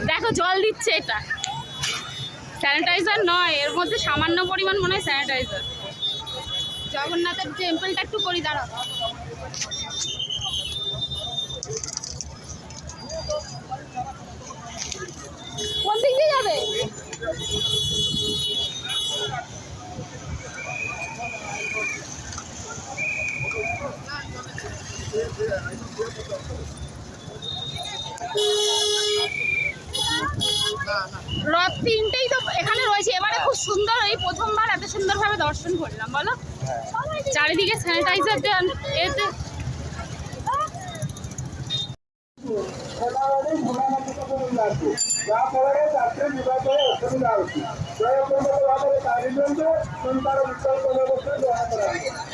দেখো জল দিচ্ছে, এটা স্যানিটাইজার নয়, এর মধ্যে সামান্য পরিমাণ মনে হয় স্যানিটাইজার। জগন্নাথের টেম্পলটা একটু করি, দাঁড়াও। কোন দিক দিয়ে যাবে? রথ তিনটেই তো এখানে রয়েছে। এবারে খুব সুন্দর, এই প্রথমবার এত সুন্দরভাবে দর্শন করলাম, বলো। চারিদিকে স্যানিটাইজার দেন এতে। ଯାହାଫଳରେ ଯାତ୍ରୀ ଯିବା ପାଇଁ ଅସୁବିଧା ହେଉଛି। ଦୟାପୂର୍ବକ ଭାବରେ ଗାଡ଼ି ନିଅନ୍ତୁ, ତାର ବିକଳ୍ପ ବ୍ୟବସ୍ଥା ଗ୍ରହଣ କରାଯିବ।